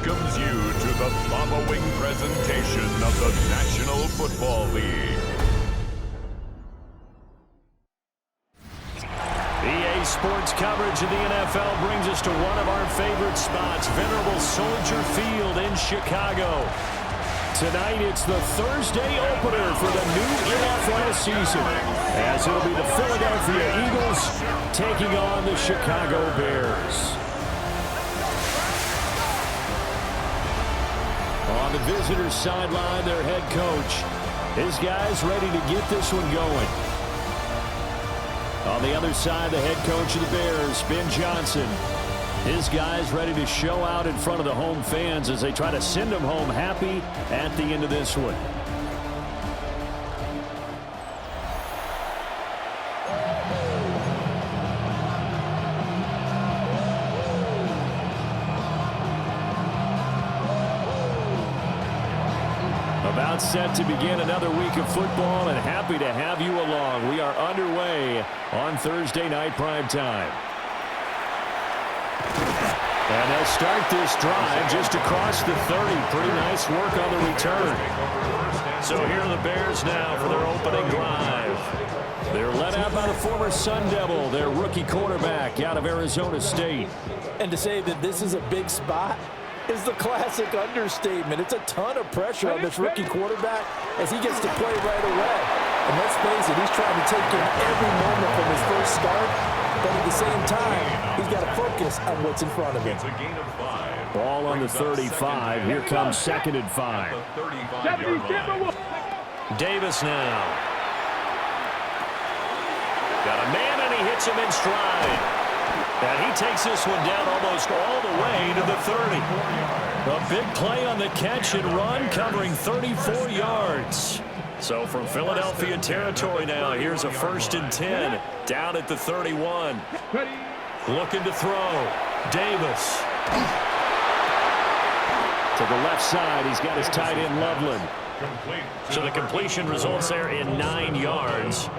welcomes you to the following presentation of the National Football League. EA Sports coverage of the NFL brings us to one of our favorite spots, venerable Soldier Field in Chicago. Tonight, it's the Thursday opener for the new NFL season, as it'll be the Philadelphia Eagles taking on the Chicago Bears. On the visitors' sideline, their head coach. His guys ready to get this one going. On the other side, the head coach of the Bears, Ben Johnson. His guys ready to show out in front of the home fans as they try to send them home happy at the end of this one. About set to begin another week of football, and happy to have you along. We are underway on Thursday night primetime. And they'll start this drive just across the 30. Pretty nice work on the return. So here are the Bears now for their opening drive. They're led out by the former Sun Devil, their rookie quarterback out of Arizona State. And to say that this is a big spot is the classic understatement. It's a ton of pressure on this rookie quarterback as he gets to play right away. And let's face it, he's trying to take in every moment from his first start, but at the same time, he's got to focus on what's in front of him. It's a gain of 5. Ball on the 35. Here comes 2nd and 5. Davis now. Got a man, and he hits him in stride. And he takes this one down almost all the way to the 30. A big play on the catch and run, covering 34 yards. So from Philadelphia territory now, here's a 1st and 10, down at the 31. Looking to throw. Davis. To the left side, he's got his tight end, Loveland. So the completion results there in 9 yards.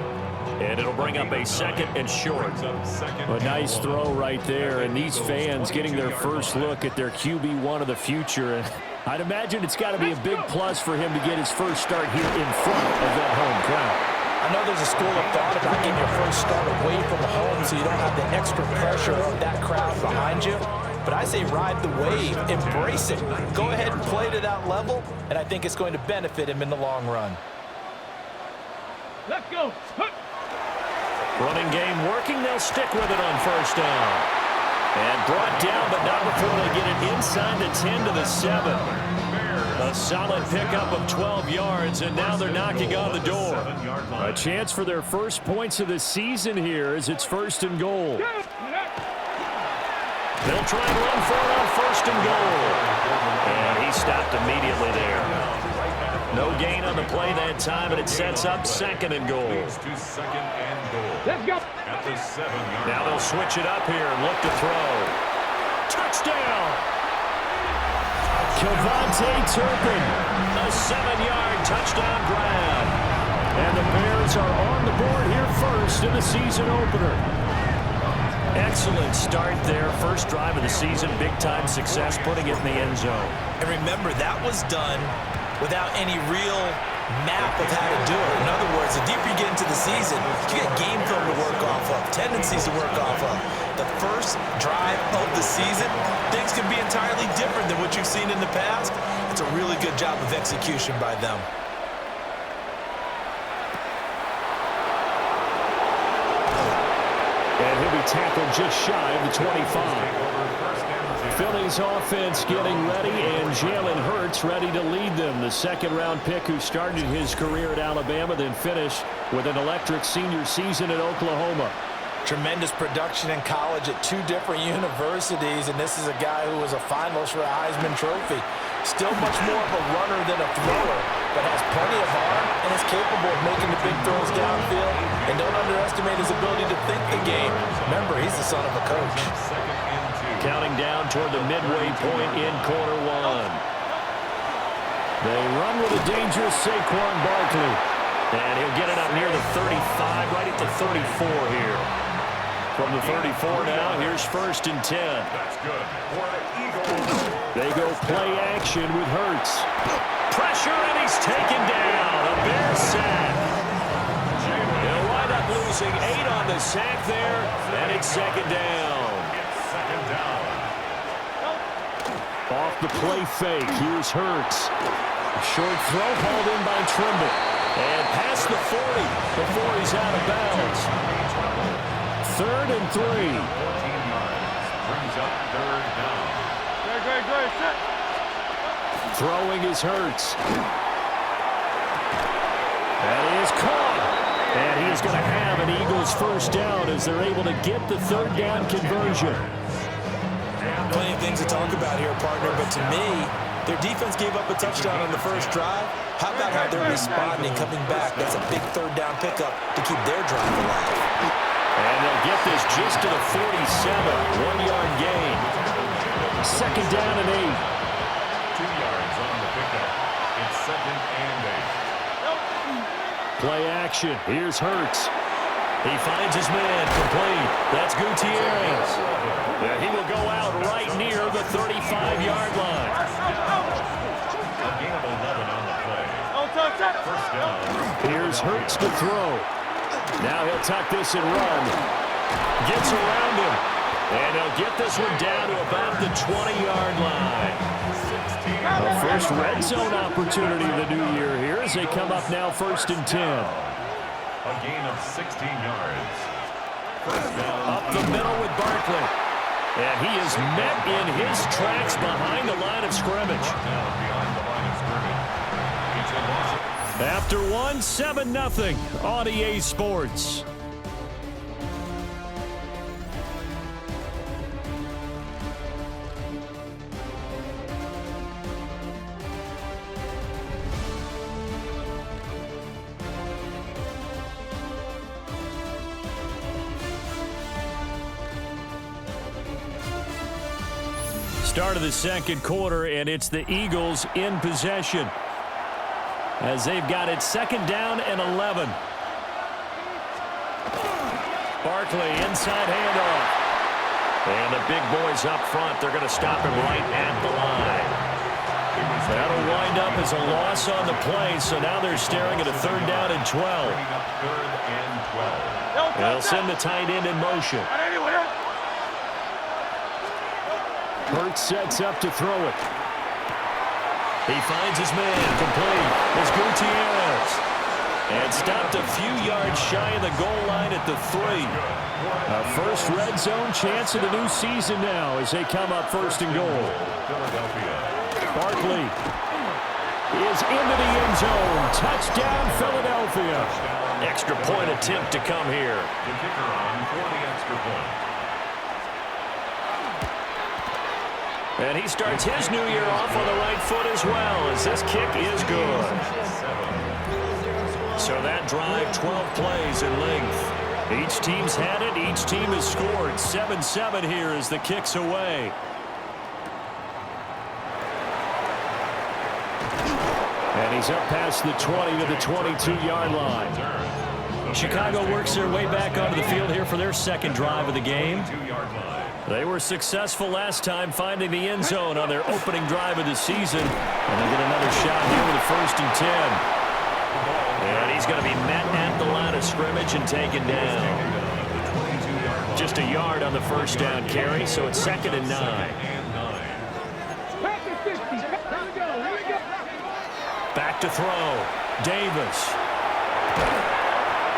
And it'll bring up a 2nd and short. A nice throw right there, and these fans getting their first look at their QB1 of the future. And I'd imagine it's got to be a big plus for him to get his first start here in front of that home crowd. I know there's a school of thought about getting your first start away from home so you don't have the extra pressure of that crowd behind you. But I say ride the wave, embrace it. Go ahead and play to that level, and I think it's going to benefit him in the long run. Let's go. Running game working. They'll stick with it on 1st down. And brought down, but not before they get it inside the 10 to the 7. A solid pickup of 12 yards, and now they're knocking on the door. A chance for their first points of the season here as it's 1st and goal. They'll try and run for it on 1st and goal. And he stopped immediately there. No gain on the play that time, and it sets up 2nd and goal. Let's go. Now they'll switch it up here and look to throw. Touchdown! Kevontae Turpin, a 7-yard touchdown grab. And the Bears are on the board here first in the season opener. Excellent start there. First drive of the season, big-time success, putting it in the end zone. And remember, that was done without any real map of how to do it. In other words, the deeper you get into the season, you get game film to work off of, tendencies to work off of. The first drive of the season, things can be entirely different than what you've seen in the past. It's a really good job of execution by them. And he'll be tackled just shy of the 25. Philly's offense getting ready, and Jalen Hurts ready to lead them. The 2nd-round pick who started his career at Alabama, then finished with an electric senior season at Oklahoma. Tremendous production in college at 2 different universities, and this is a guy who was a finalist for a Heisman Trophy. Still much more of a runner than a thrower, but has plenty of arm and is capable of making the big throws downfield. And don't underestimate his ability to think the game. Remember, he's the son of a coach. Counting down toward the midway point in quarter 1. They run with a dangerous Saquon Barkley. And he'll get it up near the 35, right at the 34 here. From the 34 now, here's 1st and 10. That's good. For the Eagles. They go play action with Hurts. Pressure, and he's taken down. A Bears sack. They'll wind up losing 8 on the sack there, and it's 2nd down. Second down. Off the play fake, here's Hurts. Short throw hauled in by Trimble. And past the 40 before he's out of bounds. 3rd and 3. 14 yards. Brings up 3rd down. Great. Set. Throwing is Hurts. That is caught. And he is going to have an Eagles 1st down as they're able to get the 3rd down conversion. Plenty of things to talk about here, partner, but to me, their defense gave up a touchdown on the first drive. How about how they're responding, coming back? That's a big 3rd down pickup to keep their drive alive. And they'll get this just to the 47, 1-yard gain. 2nd down and 8. 2 yards on the pickup. It's 2nd and 8. Play action. Here's Hurts. He finds his man complete. That's Gutierrez. And he will go out right near the 35-yard line. A gain of 11 on the play. 1st down. Here's Hurts to throw. Now he'll tuck this and run. Gets around him. And he'll get this one down to about the 20-yard line. The first red zone opportunity of the new year here as they come up now 1st and 10. A gain of 16 yards. 1st down. Up the middle with Barkley. And he is met in his tracks behind the line of scrimmage. Down behind the line of scrimmage. It's a loss. After 7-0 on EA Sports. Start of the 2nd quarter, and it's the Eagles in possession as they've got it 2nd down and 11. Barkley inside handoff. And the big boys up front, they're going to stop him right at the line. That'll wind up as a loss on the play, so now they're staring at a 3rd down and 12. 3rd and 12. They'll send the tight end in motion. Hurts sets up to throw it. He finds his man complete. It's Gutierrez. And stopped a few yards shy of the goal line at the 3. A first red zone chance of the new season now as they come up first and goal. Barkley is into the end zone. Touchdown, Philadelphia. Extra point attempt to come here. The kicker on for the extra point. And he starts his new year off on the right foot as well, as this kick is good. So that drive, 12 plays in length. Each team's had it. Each team has scored. 7-7 here as the kick's away. And he's up past the 20 to the 22-yard line. Chicago works their way back onto the field here for their second drive of the game. They were successful last time finding the end zone on their opening drive of the season. And they get another shot here with a 1st and 10. And he's going to be met at the line of scrimmage and taken down. Just a yard on the first down carry, so it's 2nd and 9. Back to throw. Davis.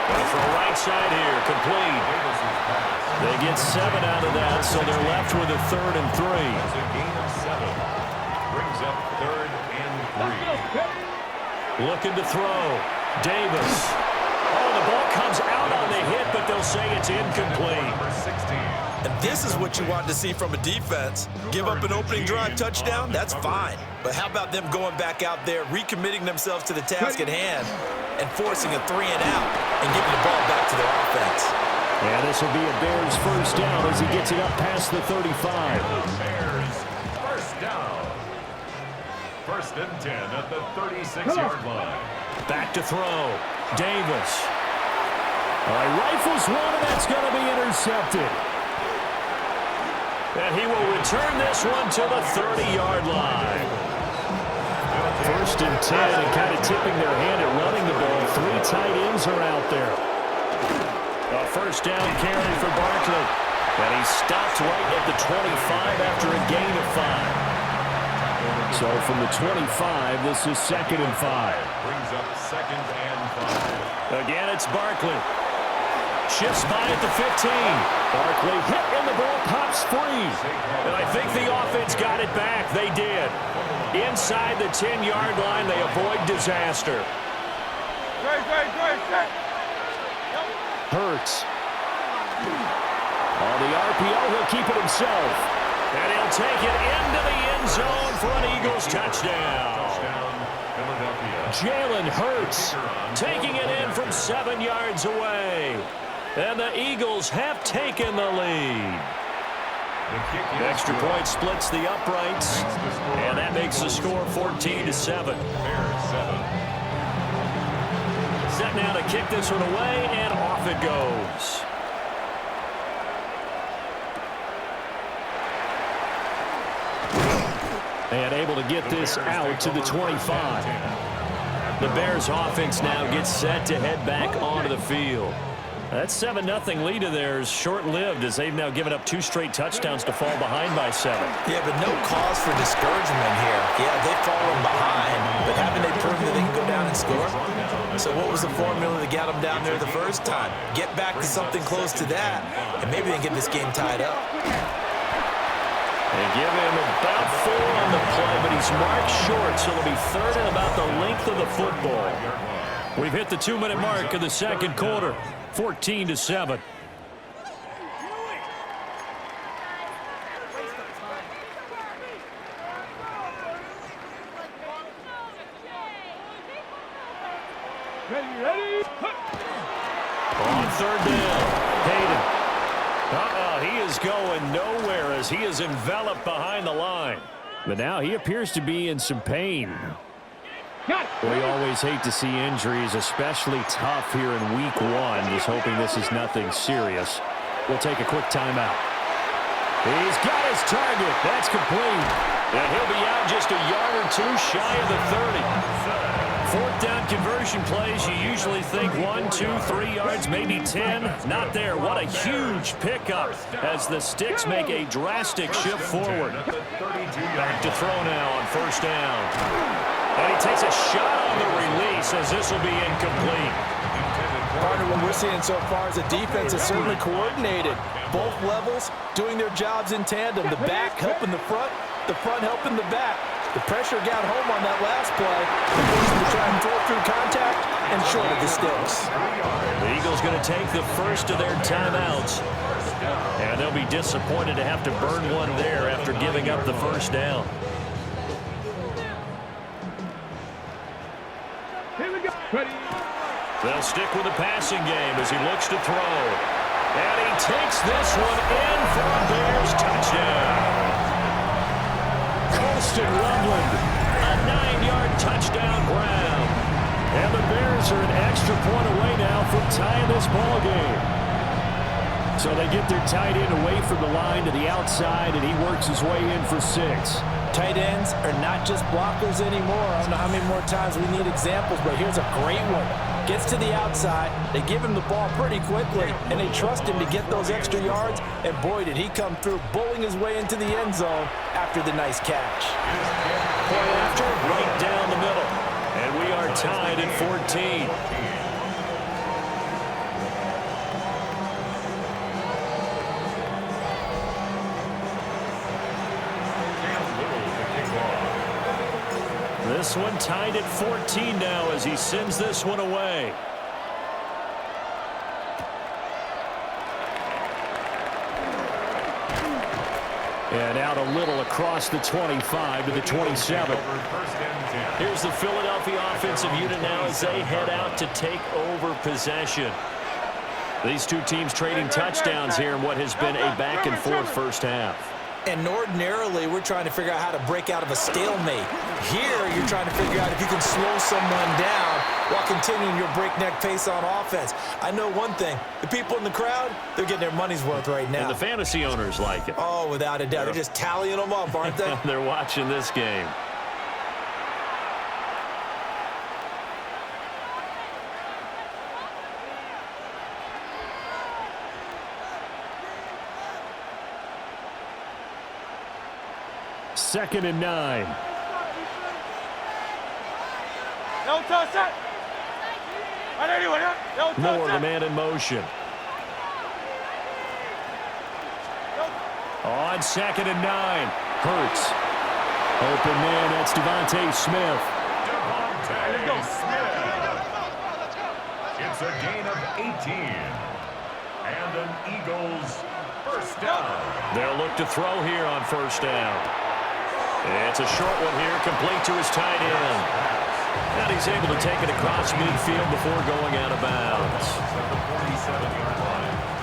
Going to throw right side here. Complete. They get 7 out of that, so they're left with a 3rd and 3. Brings up 3rd and 3. Looking to throw. Davis. Oh, the ball comes out on the hit, but they'll say it's incomplete. And this is what you want to see from a defense. Give up an opening drive touchdown, that's fine. But how about them going back out there, recommitting themselves to the task at hand, and forcing a 3 and out, and giving the ball back to their offense. And this will be a Bears first down as he gets it up past the 35. Bears first down. 1st and 10 at the 36-yard line. Back to throw. Davis. Rifles one, and that's going to be intercepted. And he will return this one to the 30-yard line. 1st and 10, and kind of tipping their hand at running the ball. 3 tight ends are out there. A first down carry for Barkley. And he stopped right at the 25 after a gain of 5. So from the 25, this is 2nd and 5. Brings up 2nd and 5. Again, it's Barkley. Shifts by at the 15. Barkley hit and the ball pops free. And I think the offense got it back. They did. Inside the 10-yard line, they avoid disaster. Hurts. On the RPO, he'll keep it himself. And he'll take it into the end zone for an Eagles touchdown. Jalen Hurts taking it in from 7 yards away. And the Eagles have taken the lead. The extra point splits the uprights. And that makes the score 14-7. Set now to kick this one away, and off it goes. And able to get this out to the 25. The Bears offense now gets set to head back onto the field. That 7-0 lead of theirs short-lived as they've now given up 2 straight touchdowns to fall behind by 7. Yeah, but no cause for discouragement here. Yeah, they've fallen behind, but haven't they proven that they can go down and score? So what was the formula that got them down there the first time? Get back to something close to that, and maybe they can get this game tied up. They give him about 4 on the play, but he's marked short, so it'll be 3rd and about the length of the football. We've hit the 2-minute mark of the second quarter, 14-7. Ready? On 3rd down, Hayden. He is going nowhere as he is enveloped behind the line. But now he appears to be in some pain. We always hate to see injuries, especially tough here in week 1. Just hoping this is nothing serious. We'll take a quick timeout. He's got his target. That's complete. And he'll be out just a yard or 2 shy of the 30. 4th down conversion plays, you usually think 1, 2, 3 yards, maybe 10. Not there. What a huge pickup as the Sticks make a drastic shift forward. Back to throw now on 1st down. And he takes a shot on the release as this will be incomplete. Partner, what we're seeing so far is the defense is certainly coordinated. Both levels doing their jobs in tandem. The back helping the front helping the back. The pressure got home on that last play. They're forcing to try and throw through contact and short of the sticks. The Eagles going to take the first of their timeouts. And they'll be disappointed to have to burn one there after giving up the first down. Here we go. Ready. They'll stick with the passing game as he looks to throw. And he takes this one in for a Bears touchdown. Colston Loveland, a 9-yard touchdown ground. And the Bears are an extra point away now from tying this ball game. So they get their tight end away from the line to the outside, and he works his way in for 6. Tight ends are not just blockers anymore. I don't know how many more times we need examples, but here's a great one. Gets to the outside, they give him the ball pretty quickly, and they trust him to get those extra yards, and boy, did he come through, bowling his way into the end zone after the nice catch. Point after, right down the middle, and we are tied at 14. This one tied at 14 now as he sends this one away. And out a little across the 25 to the 27. Here's the Philadelphia offensive unit now as they head out to take over possession. These two teams trading touchdowns here in what has been a back-and-forth first half. And ordinarily, we're trying to figure out how to break out of a stalemate. Here, you're trying to figure out if you can slow someone down while continuing your breakneck pace on offense. I know one thing. The people in the crowd, they're getting their money's worth right now. And the fantasy owners like it. Oh, without a doubt. They're just tallying them up, aren't they? They're watching this game. Second and 9. Moore, the man in motion. On second and 9. Hurts. Open man, that's Devontae Smith. Devontae Smith. It's a gain of 18. And an Eagles first down. They'll look to throw here on first down. It's a short one here, complete to his tight end. And he's able to take it across midfield before going out of bounds.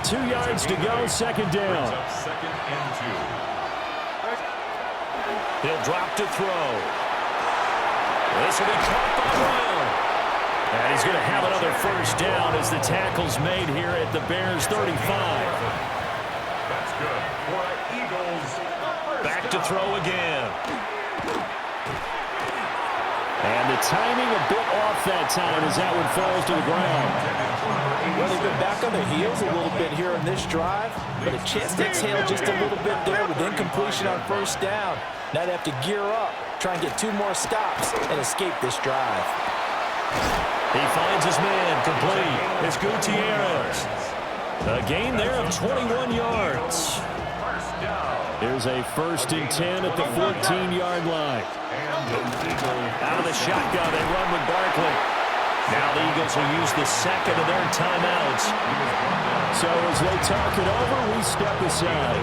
2 yards to go, second down. Second and 2. He'll drop to throw. This will be caught by Brown. And he's going to have another first down as the tackle's made here at the Bears 35. That's good for Eagles. Back to throw again. And the timing a bit off that time as that one falls to the ground. Well, they've been back on their heels a little bit here on this drive, but a chance to exhale just a little bit there with incompletion on first down. Now they have to gear up, try and get 2 more stops and escape this drive. He finds his man complete. It's Gutierrez. A gain there of 21 yards. Here's a first and 10 at the 14-yard line. Out of the shotgun, they run with Barkley. Now the Eagles will use the second of their timeouts. So as they talk it over, we step aside.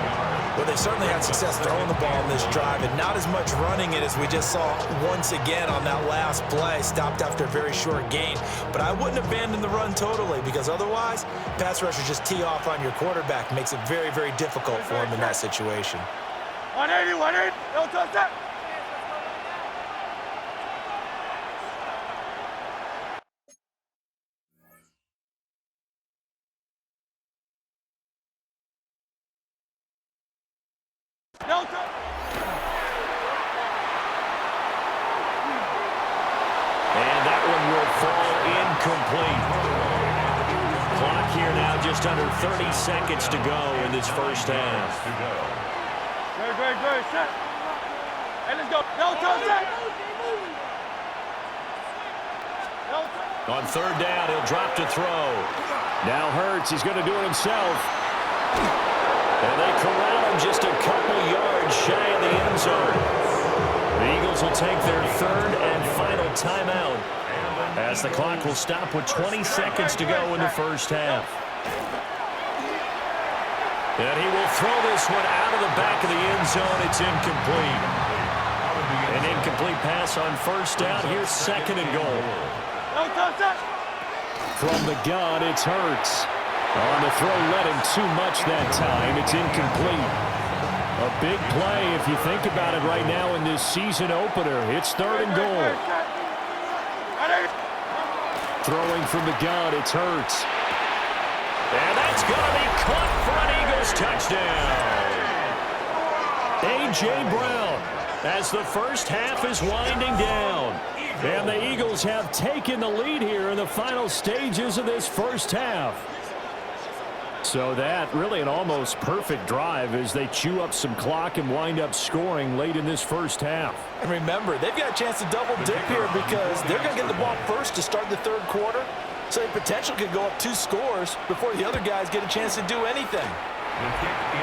Well, they certainly had success throwing the ball in this drive, and not as much running it as we just saw once again on that last play. Stopped after a very short gain. But I wouldn't abandon the run totally, because otherwise, pass rushers just tee off on your quarterback. Makes it very, very difficult for him in that situation. 180, no touchdown. And that one will fall incomplete. Clock here now just under 30 seconds to go in this first half. Good. Set. Hey, let's go. No touchdown. On third down, he'll drop to throw. Now Hurts, he's going to do it himself. And they corral him just a couple yards shy of the end zone. The Eagles will take their third and final timeout as the clock will stop with 20 seconds to go in the first half. And he will throw this one out of the back of the end zone. It's incomplete. An incomplete pass on first down. Here's second and goal. From the gun, it's Hurts. On the throw, let him too much that time. It's incomplete. A big play if you think about it right now in this season opener. It's third and goal. Throwing from the gun, it's Hurts. And that's going to be caught for an Eagles touchdown. A.J. Brown as the first half is winding down. And the Eagles have taken the lead here in the final stages of this first half. So that really an almost perfect drive as they chew up some clock and wind up scoring late in this first half. And remember, they've got a chance to double dip here because they're going to get the ball first to start the third quarter. So they potentially could go up 2 scores before the other guys get a chance to do anything.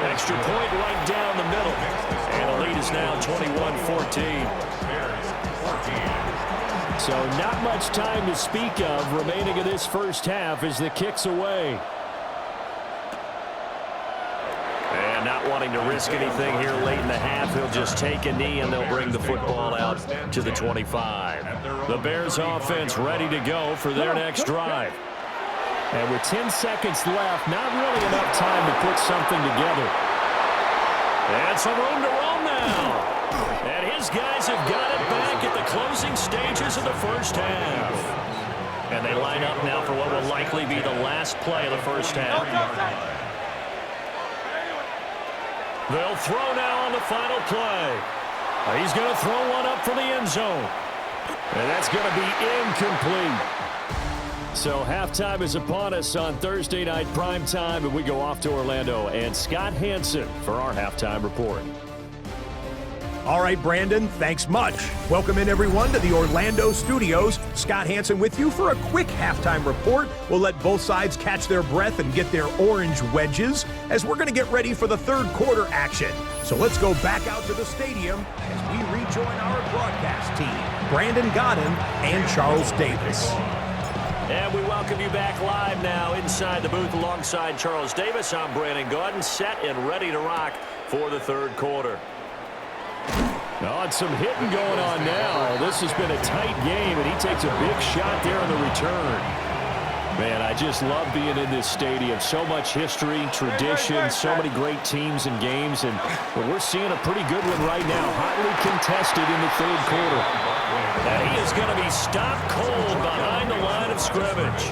Extra point right down the middle. And the lead is now 21-14. So not much time to speak of remaining in this first half as the kick's away. And not wanting to risk anything here late in the half, he'll just take a knee and they'll bring the football out to the 25. The Bears offense ready to go for their next drive. And with 10 seconds left, not really enough time to put something together. And some room to roam now. And his guys have got it back at the closing stages of the first half. And they line up now for what will likely be the last play of the first half. They'll throw now on the final play. He's going to throw one up for the end zone. And that's going to be incomplete. So halftime is upon us on Thursday night primetime, and we go off to Orlando. And Scott Hansen for our halftime report. All right, Brandon, thanks much. Welcome in, everyone, to the Orlando studios. Scott Hansen with you for a quick halftime report. We'll let both sides catch their breath and get their orange wedges as we're going to get ready for the third quarter action. So let's go back out to the stadium as we rejoin our broadcast team, Brandon Godden and Charles Davis. And we welcome you back live now inside the booth alongside Charles Davis. I'm Brandon Godden, set and ready to rock for the third quarter. Oh, and some hitting going on now. This has been a tight game, and he takes a big shot there on the return. Man, I just love being in this stadium. So much history, tradition, so many great teams and games, and we're seeing a pretty good one right now, hotly contested in the third quarter. And he is going to be stopped cold behind the line of scrimmage.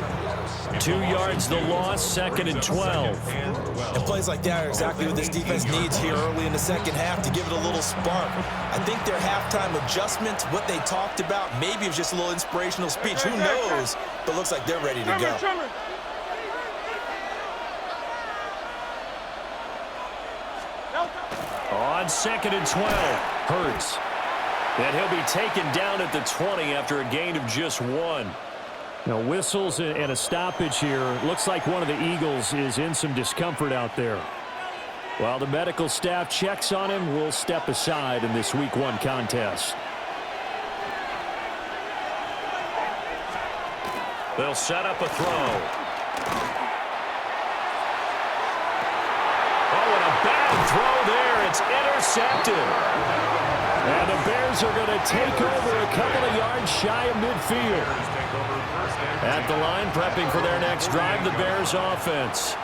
2 yards the loss, second and 12. And plays like that are exactly what this defense needs here early in the second half to give it a little spark. I think their halftime adjustments, what they talked about, maybe it was just a little inspirational speech. Who knows? But looks like they're ready to go. On second and 12, Hurts. And he'll be taken down at the 20 after a gain of just 1. Now, whistles and a stoppage here. Looks like one of the Eagles is in some discomfort out there. While the medical staff checks on him, we'll step aside in this Week 1 contest. They'll set up a throw. Oh, and a bad throw there. It's intercepted. And the Bears are going to take over a couple of yards shy of midfield. At the line, prepping for their next drive, the Bears offense.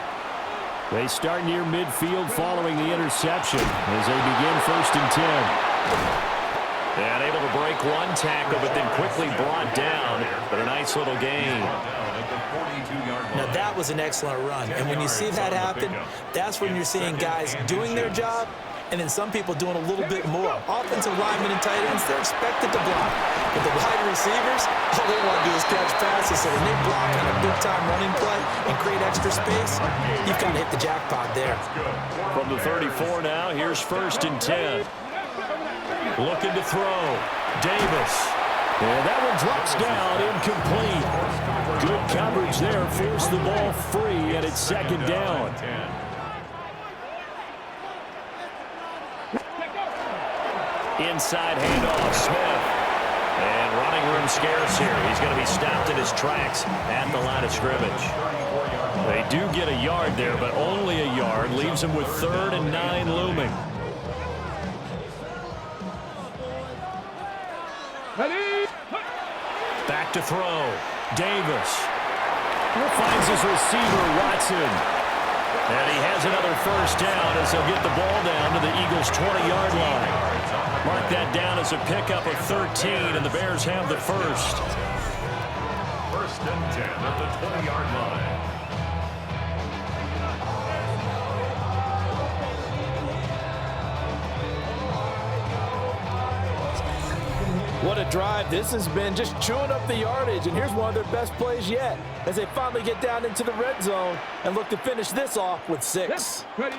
They start near midfield following the interception as they begin first and 10. And able to break one tackle, but then quickly brought down. But a nice little gain. Now that was an excellent run. And when you see that happen, that's when you're seeing guys doing their job and then some people doing a little bit more. Offensive linemen and tight ends, they're expected to block. But the wide receivers, all they want to do is catch passes. So when they block on a big-time running play and create extra space, you've got to hit the jackpot there. From the 34 now, here's first and 10. Looking to throw. Davis. And that one drops down, incomplete. Good coverage there, forced the ball free, and it's second down. Inside handoff, Smith. And running room scarce here. He's going to be stopped in his tracks at the line of scrimmage. They do get a yard there, but only a yard. Leaves him with 3rd and 9 looming. Back to throw. Davis. Finds his receiver, Watson. And he has another first down as he'll get the ball down to the Eagles' 20-yard line. Mark that down as a pickup of 13, and the Bears have the first. 1st and 10 at the 20-yard line. What a drive this has been, just chewing up the yardage. And here's one of their best plays yet as they finally get down into the red zone and look to finish this off with 6. A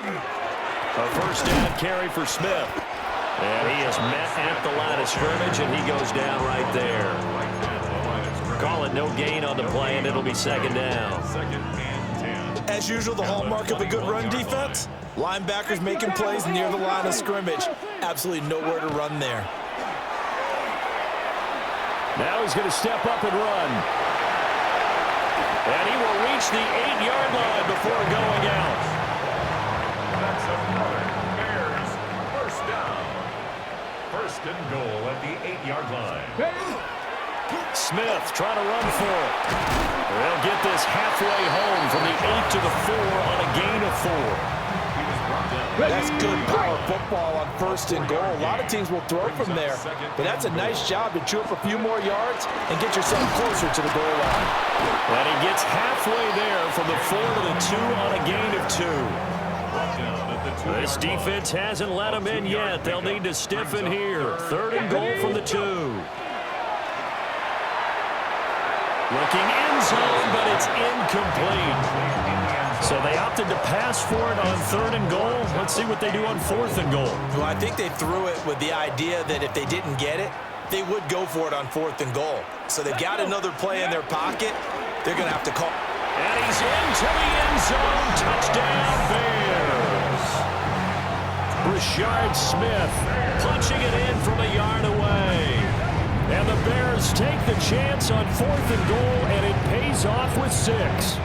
first down carry for Smith. And he is met at the line of scrimmage, and he goes down right there. Call it no gain on the play, and it'll be second down. As usual, the hallmark of a good run defense, linebackers making plays near the line of scrimmage. Absolutely nowhere to run there. Now he's going to step up and run. And he will reach the 8-yard line before going out. That's another Bears first down. 1st and goal at the 8-yard line. Smith trying to run for it. They'll get this halfway home from the 8 to the 4 on a gain of 4. That's good power football on 1st and goal. A lot of teams will throw from there, but that's a nice job to chew up a few more yards and get yourself closer to the goal line. And he gets halfway there from the 4 to the 2 on a gain of 2. This defense hasn't let him in yet. They'll need to stiffen here. 3rd and goal from the 2. Looking end zone, but it's incomplete. So they opted to pass for it on 3rd and goal. Let's see what they do on 4th and goal. Well, I think they threw it with the idea that if they didn't get it, they would go for it on 4th and goal. So they've got another play in their pocket. They're going to have to call. And he's into the end zone. Touchdown, Bears. Rashard Smith punching it in from a yard away. And the Bears take the chance on 4th and goal, and it pays off with 6.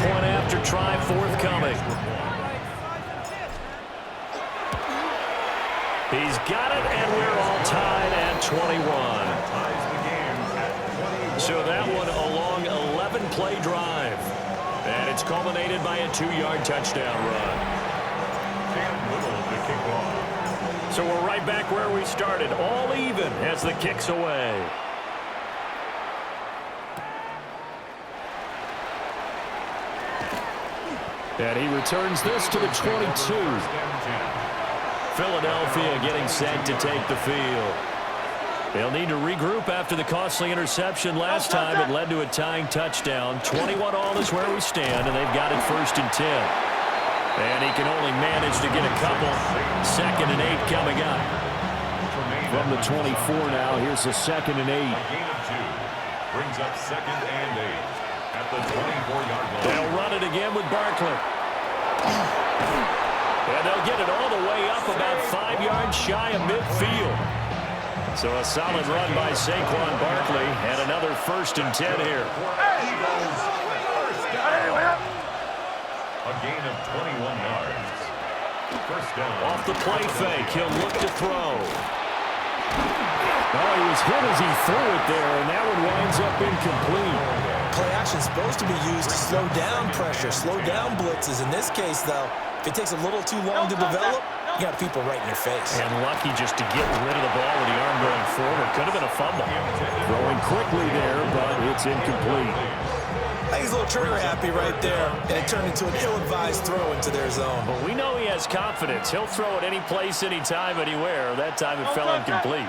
Point after try forthcoming. He's got it, and we're all tied at 21. So that one a long 11-play drive. And it's culminated by a 2-yard touchdown run. And Little to kick off. So we're right back where we started, all even as the kick's away. And he returns this to the 22. Philadelphia getting set to take the field. They'll need to regroup after the costly interception last time. It led to a tying touchdown. 21-all is where we stand, and they've got it 1st and 10. And he can only manage to get a couple. 2nd and 8 coming up. From the 24 now, here's the 2nd and 8. A gain of 2 brings up 2nd and 8 at the 24-yard line. They'll run it again with Barkley. And they'll get it all the way up about 5 yards shy of midfield. So a solid run by Saquon Barkley and another 1st and 10 here. Eagles first down. A gain of 21 yards. First down. Off the play fake, he'll look to throw. Oh, he was hit as he threw it there, and that one winds up incomplete. Play action is supposed to be used to slow down pressure, slow down blitzes. In this case, though, if it takes a little too long to develop, you got people right in your face. And lucky just to get rid of the ball with the arm going forward. Could have been a fumble. Throwing quickly there, but it's incomplete. I think he's a little trigger happy right there, and it turned into an ill-advised throw into their zone. But we know he has confidence. He'll throw it any place, anytime, anywhere. That time it fell incomplete.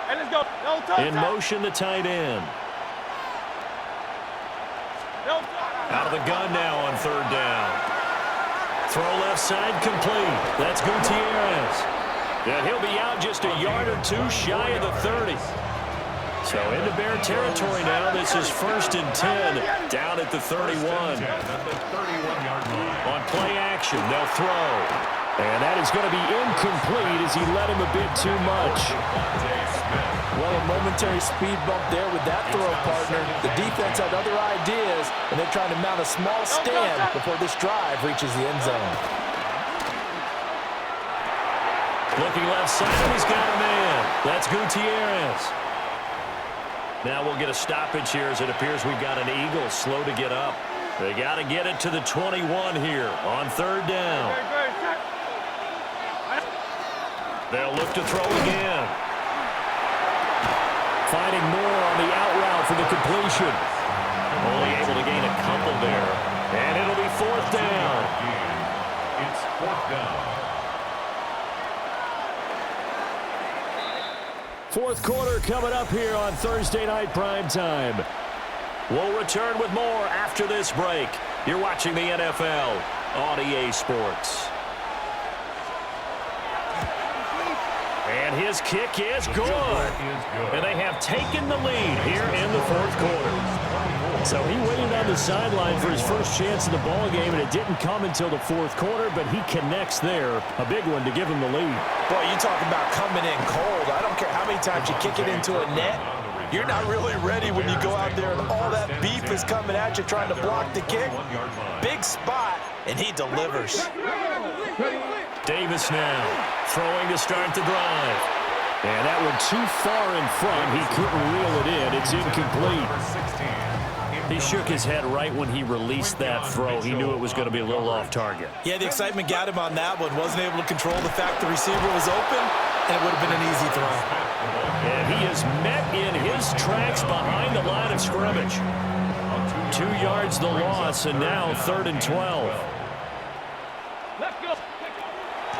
Hey, let's go. In motion, the tight end. Out of the gun now on 3rd down. Throw left side complete. That's Gutierrez. And he'll be out just a yard or two shy of the 30. So into Bear territory now. This is 1st and 10 down at the 31. On play action, they'll throw. And that is going to be incomplete as he led him a bit too much. Well, a momentary speed bump there with that throw, partner. The defense had other ideas, and they're trying to mount a small stand before this drive reaches the end zone. Looking left side, and he's got a man. That's Gutierrez. Now we'll get a stoppage here as it appears we've got an Eagle slow to get up. They got to get it to the 21 here on 3rd down. They'll look to throw again. Finding more on the out route for the completion. Only able to gain a couple there. And it'll be 4th down. It's 4th down. 4th quarter coming up here on Thursday Night Primetime. We'll return with more after this break. You're watching the NFL on EA Sports. And his kick is good. And they have taken the lead here in the 4th quarter. So he waited on the sideline for his first chance in the ball game, and it didn't come until the 4th quarter, but he connects there. A big one to give him the lead. Boy, you talk about coming in cold. I don't care how many times you kick it into a net. You're not really ready when you go out there and all that beef is coming at you trying to block the kick. Big spot, and he delivers. Davis now throwing to start the drive. And that one too far in front. He couldn't reel it in. It's incomplete. He shook his head right when he released that throw. He knew it was going to be a little off target. Yeah, the excitement got him on that one. Wasn't able to control the fact the receiver was open, and it would have been an easy throw. And he is met in his tracks behind the line of scrimmage. 2 yards the loss, and now 3rd and 12.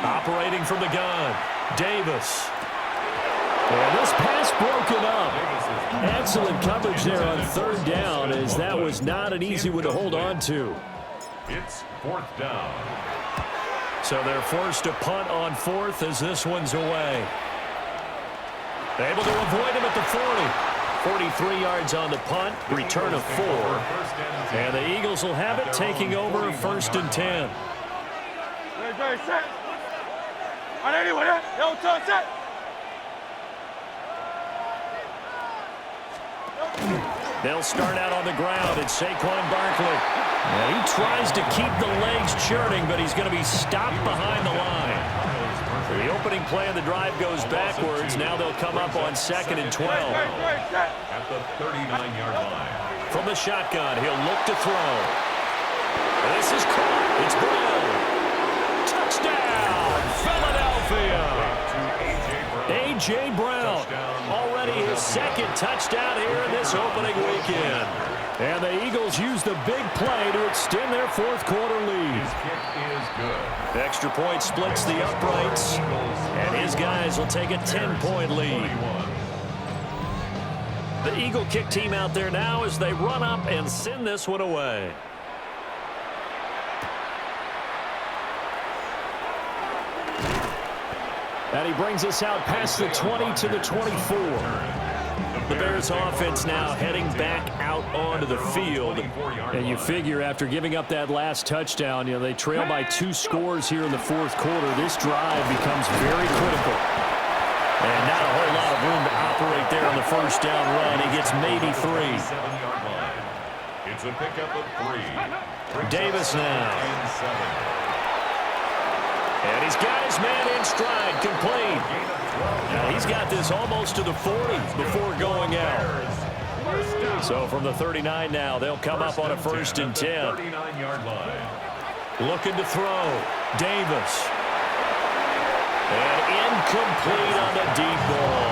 Operating from the gun, Davis. And this pass broken up. Excellent coverage there on 3rd down, as that was not an easy one to hold on to. It's 4th down. So they're forced to punt on 4th as this one's away. Able to avoid him at the 40. 43 yards on the punt, return of 4. And the Eagles will have it, taking over 1st and 10. They'll start out on the ground. It's Saquon Barkley. And he tries to keep the legs churning, but he's going to be stopped behind the line. The opening play of the drive goes backwards. Now they'll come up on 2nd and 12. At the 39-yard line. From the shotgun, he'll look to throw. This is caught. It's Brown. Touchdown, Philadelphia. A.J. Brown, already his 2nd touchdown here in this opening weekend. And the Eagles use the big play to extend their 4th quarter lead. His kick is good. Extra point splits the uprights, and his guys will take a 10-point lead. The Eagle kick team out there now as they run up and send this one away. And he brings us out past the 20 to the 24. The Bears offense now heading back out onto the field. And you figure after giving up that last touchdown, they trail by 2 scores here in the 4th quarter. This drive becomes very critical. And not a whole lot of room to operate there on the 1st down run. He gets maybe 3. It's a pickup of 3. Davis now. And he's got his man in stride, complete. Now he's got this almost to the 40 before going out. So from the 39 now, they'll come up on a 1st and 10. 39-yard line. Looking to throw. Davis. And incomplete on the deep ball.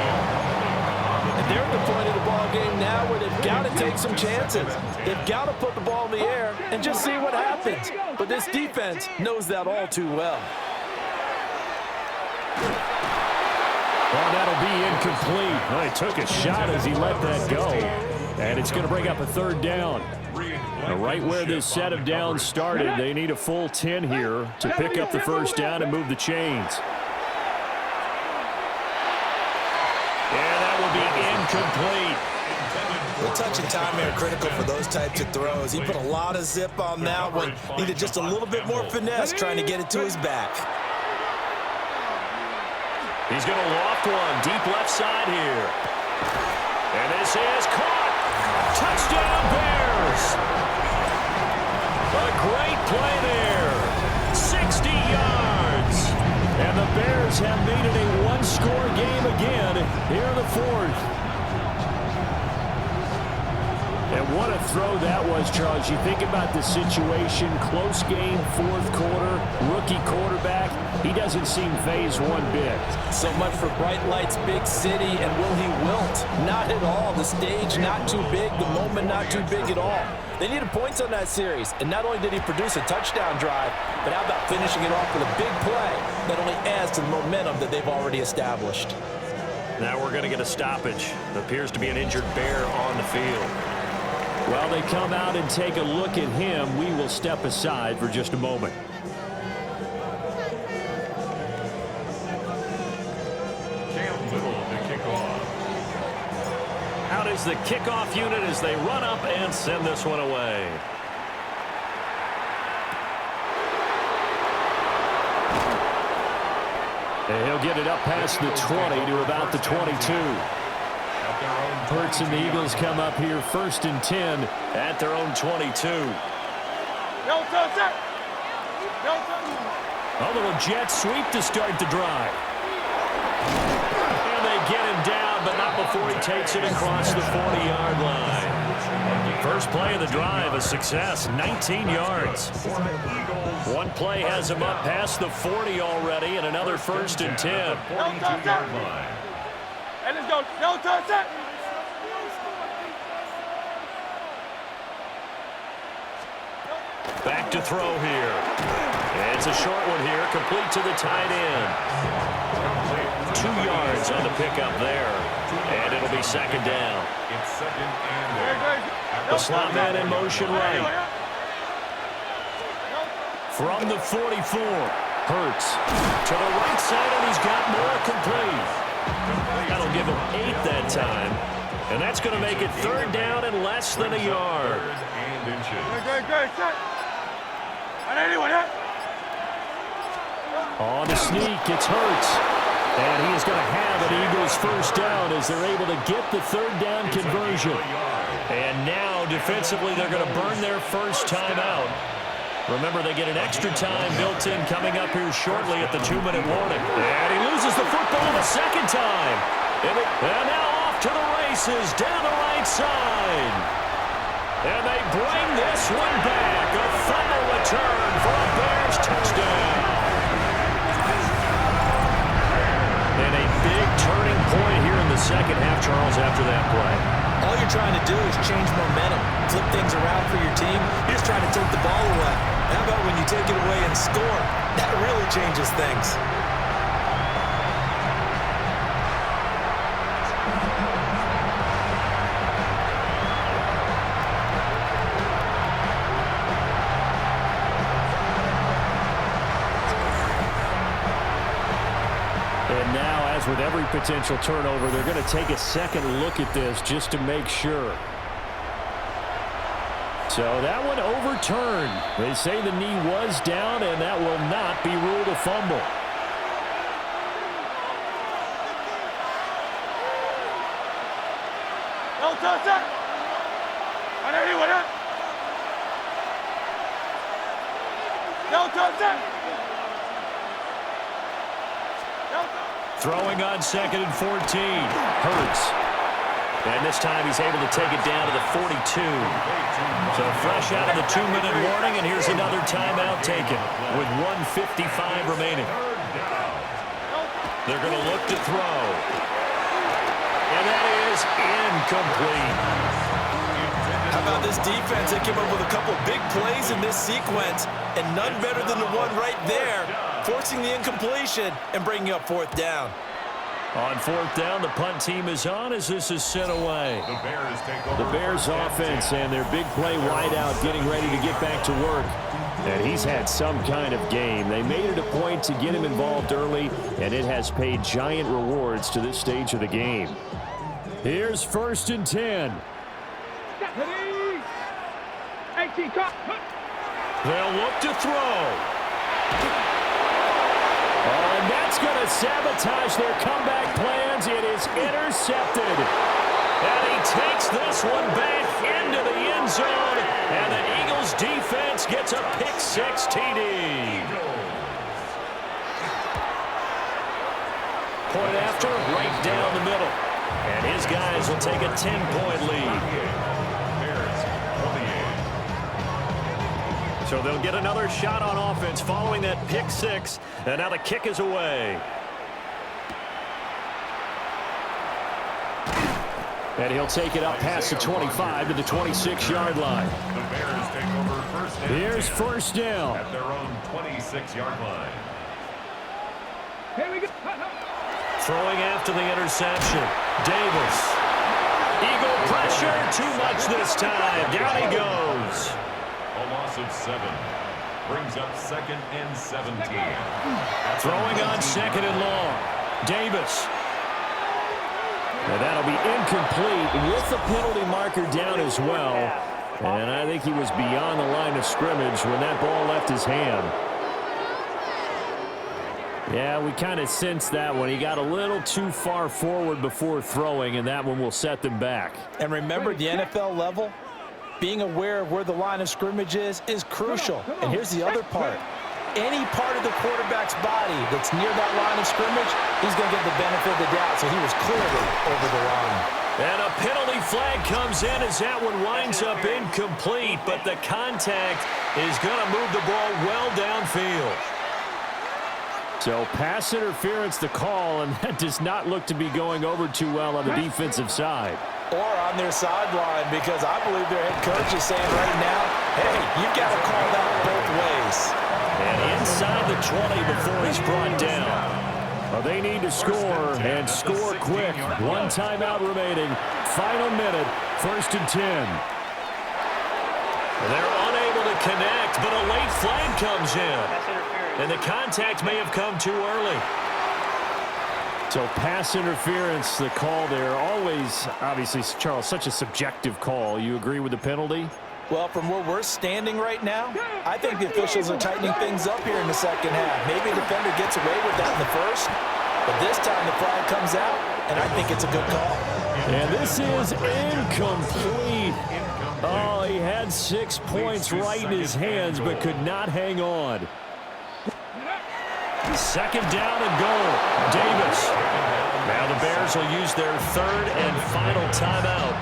And they're at the point of the ball game now where they've got to take some chances. They've got to put the ball in the air and just see what happens. But this defense knows that all too well. Well, that'll be incomplete. Well, he took a shot as he let that go. And it's going to bring up a 3rd down. Right where this set of downs started, they need a full 10 here to pick up the 1st down and move the chains. incomplete. The touch and time are critical for those types of throws. He put a lot of zip on that one. Needed just a little bit more finesse trying to get it to his back. He's going to loft one deep left side here. And this is caught. Touchdown, Bears. A great play there. 60 yards. And the Bears have made it a one-score game again here in the fourth. And what a throw that was, Charles. You think about the situation, close game, fourth quarter, rookie quarterback. He doesn't seem phased one bit. So much for bright lights, big city, and will he wilt? Not at all. The stage not too big, the moment not too big at all. They needed points on that series, and not only did he produce a touchdown drive, but how about finishing it off with a big play that only adds to the momentum that they've already established. Now we're going to get a stoppage. Appears to be an injured Bear on the field. Well, they come out and take a look at him. We will step aside for just a moment. Out is the kickoff unit as they run up and send this one away. And he'll get it up past the 20 to about the 22. Hurts and the Eagles come up here 1st and 10 at their own 22. A little jet sweep to start the drive. And they get him down, but not before he takes it across the 40-yard line. First play of the drive, a success, 19 yards. One play has him up past the 40 already, and another 1st and 10. And let's go. No touch it. Back to throw here. It's a short one here, complete to the tight end. 2 yards on the pickup there. And it'll be 2nd down. It's 2nd and The slot man in motion right. From the 44, Hurts to the right side, and he's got more complete. That'll give him 8 that time. And that's going to make it 3rd down and less than a yard. On the sneak, it's Hurts. And he is going to have an Eagles 1st down as they're able to get the 3rd down conversion. And now, defensively, they're going to burn their first timeout. Remember, they get an extra time built in coming up here shortly at the 2-minute warning. And he loses the football the 2nd time. And now off to the races down the right side. And they bring this one back. A fumble return for a Bears touchdown. And a big turning point here in the 2nd half, Charles, after that play. All you're trying to do is change momentum, flip things around for your team. You're just trying to take the ball away. How about when you take it away and score? That really changes things. And now, as with every potential turnover, they're going to take a second look at this just to make sure. So that one overturned. They say the knee was down, and that will not be ruled a fumble. No touch it. No touch it. Throwing on 2nd and 14. Hurts. And this time he's able to take it down to the 42. So fresh out of the 2-minute warning, and here's another timeout taken with 1:55 remaining. They're going to look to throw. And that is incomplete. How about this defense? They came up with a couple big plays in this sequence, and none better than the one right there, forcing the incompletion and bringing up 4th down. On 4th down, the punt team is on as this is sent away. The Bears offense and their big play wideout getting ready to get back to work. And he's had some kind of game. They made it a point to get him involved early, and it has paid giant rewards to this stage of the game. Here's 1st and 10. They'll look to throw. Oh, and that's going to sabotage their comeback plans. It is intercepted. And he takes this one back into the end zone. And the Eagles defense gets a pick-6 TD. Point after, right down the middle. And his guys will take a 10-point lead. So they'll get another shot on offense following that pick-6. And now the kick is away. And he'll take it up past the 25 to the 26-yard line. The Bears take over first and Here's 10 first down. at their own 26-yard line. Here we go. Throwing after the interception. Davis. Eagle pressure. Too much this time. Down he goes. A loss of 7 brings up 2nd and 17. Throwing on 2nd and long. Davis. And that'll be incomplete with the penalty marker down as well. And I think he was beyond the line of scrimmage when that ball left his hand. Yeah, we kind of sensed that one. He got a little too far forward before throwing, and that one will set them back. And remember, the NFL level, being aware of where the line of scrimmage is crucial. And here's the other part. Any part of the quarterback's body that's near that line of scrimmage, he's going to get the benefit of the doubt. So he was clearly over the line. And a penalty flag comes in as that one winds up incomplete, but the contact is going to move the ball well downfield. So pass interference the call, and that does not look to be going over too well on the defensive side. Or on their sideline, because I believe their head coach is saying right now, hey, you've got to call that both ways. And inside the 20 before he's brought down. Well, they need to score, and score quick. One timeout remaining. Final minute, 1st and 10. They're unable to connect, but a late flag comes in. And the contact may have come too early. So pass interference, the call there. Always, obviously, Charles, such a subjective call. You agree with the penalty? Well, from where we're standing right now, I think the officials are tightening things up here in the second half. Maybe a defender gets away with that in the first, but this time the flag comes out, and I think it's a good call. And this is incomplete. Oh, he had 6 points right in his hands, but could not hang on. 2nd down and goal. Davis. Now the Bears will use their 3rd and final timeout,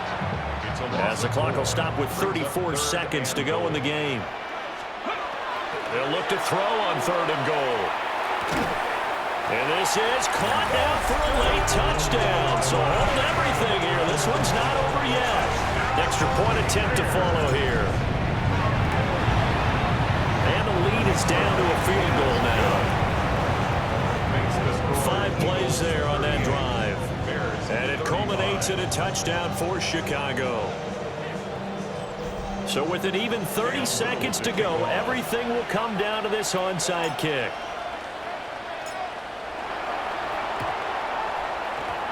as the clock will stop with 34 seconds to go in the game. They'll look to throw on 3rd and goal. And this is caught now for a late touchdown. So hold everything here. This one's not over yet. Extra point attempt to follow here. And the lead is down to a field goal now. 5 plays there on that drive. And it culminates in a touchdown for Chicago. So with it even 30 seconds to go, everything will come down to this onside kick.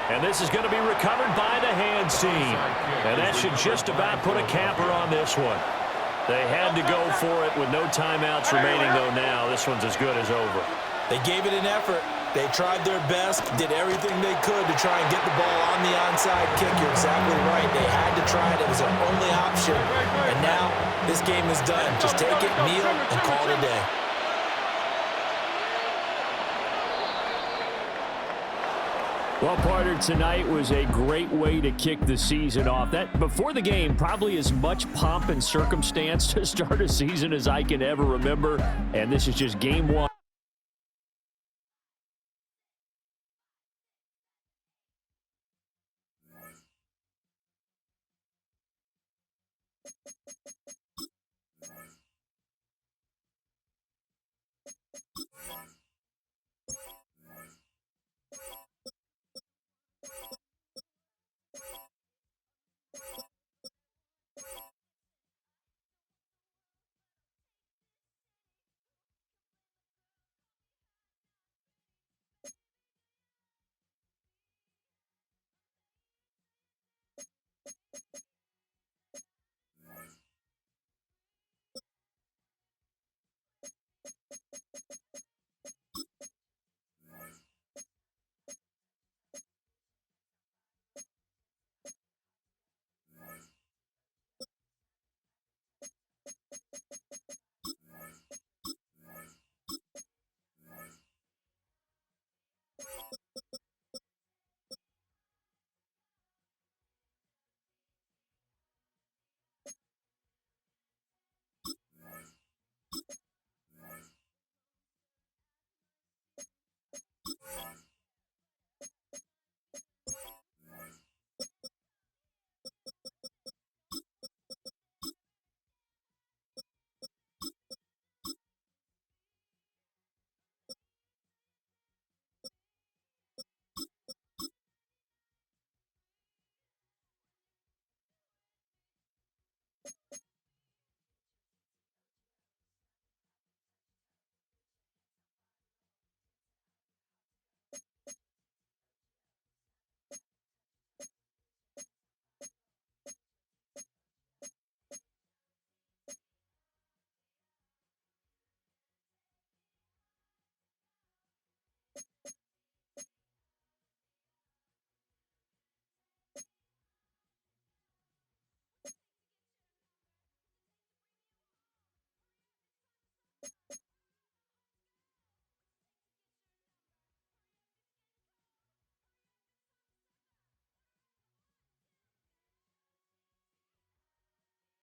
And this is going to be recovered by the hands team. And that should just about put a capper on this one. They had to go for it with no timeouts remaining, though now. This one's as good as over. They gave it an effort. They tried their best, did everything they could to try and get the ball on the onside kick. You're exactly right. They had to try it. It was their only option. And now this game is done. Just take it, kneel, and call it a day. Well, partner, tonight was a great way to kick the season off. That before the game, probably as much pomp and circumstance to start a season as I can ever remember. And this is just game 1.